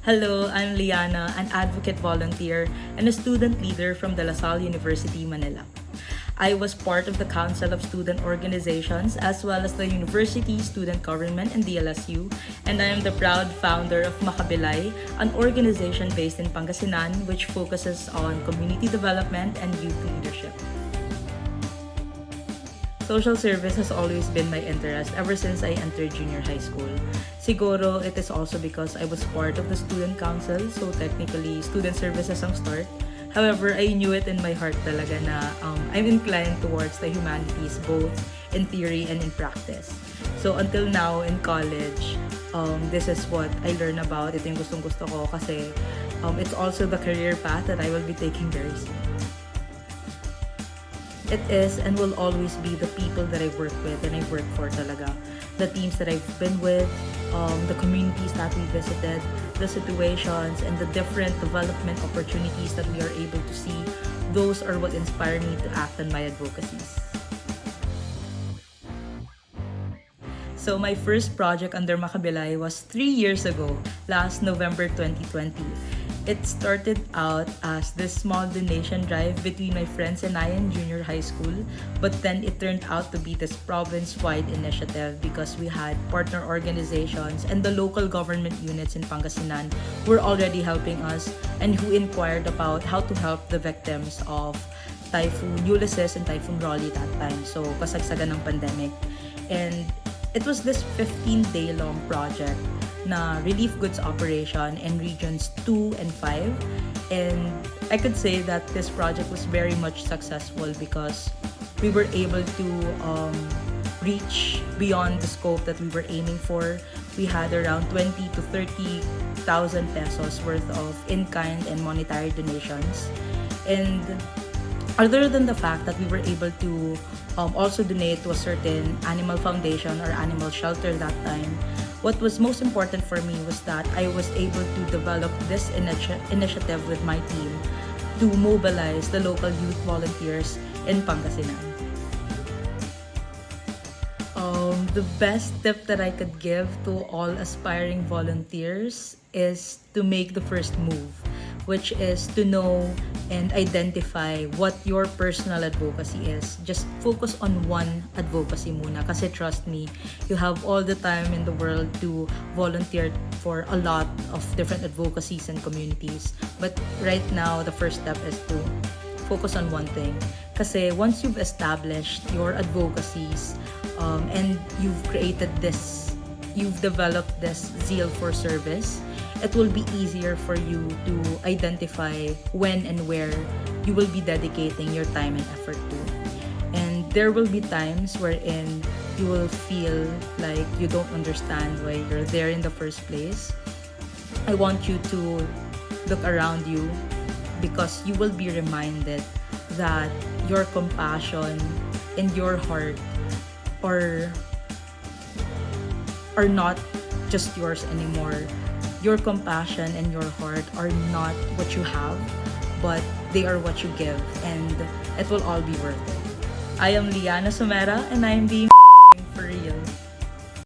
Hello, I'm Lleanna, an advocate volunteer and a student leader from De La Salle University, Manila. I was part of the Council of Student Organizations as well as the University Student Government and DLSU, and I am the proud founder of Makabilay, an organization based in Pangasinan which focuses on community development and youth leadership. Social service has always been my interest ever since I entered junior high school. Siguro, it is also because I was part of the student council, so technically, student services ang start. However, I knew it in my heart talaga na I'm inclined towards the humanities, both in theory and in practice. So until now, in college, this is what I learn about. Ito yung gustong-gusto ko kasi it's also the career path that I will be taking very soon. It is and will always be the people that I work with and I work for talaga. The teams that I've been with, the communities that we visited, the situations, and the different development opportunities that we are able to see, those are what inspire me to act on my advocacies. So my first project under Makabilay was 3 years ago, last November 2020. It started out as this small donation drive between my friends and I in junior high school, but then it turned out to be this province-wide initiative because we had partner organizations and the local government units in Pangasinan were already helping us and who inquired about how to help the victims of Typhoon Ulysses and Typhoon Rolly that time, so kasagsagan ng pandemic. And it was this 15-day-long project na relief goods operation in regions 2 and 5, and I could say that this project was very much successful because we were able to reach beyond the scope that we were aiming for. We had around 20 to 30,000 pesos worth of in-kind and monetary donations, and other than the fact that we were able to also donate to a certain animal foundation or animal shelter that time, what was most important for me was that I was able to develop this initiative with my team to mobilize the local youth volunteers in Pangasinan. The best tip that I could give to all aspiring volunteers is to make the first move, which is to know and identify what your personal advocacy is. Just focus on one advocacy muna kasi trust me, you have all the time in the world to volunteer for a lot of different advocacies and communities. But right now, the first step is to focus on one thing. Kasi once you've established your advocacies and you've developed this zeal for service, it will be easier for you to identify when and where you will be dedicating your time and effort to. And there will be times wherein you will feel like you don't understand why you're there in the first place. I want you to look around you because you will be reminded that your compassion and your heart are not just yours anymore. Your compassion and your heart are not what you have, but they are what you give, and it will all be worth it. I am Lleanna Sumera, and I am being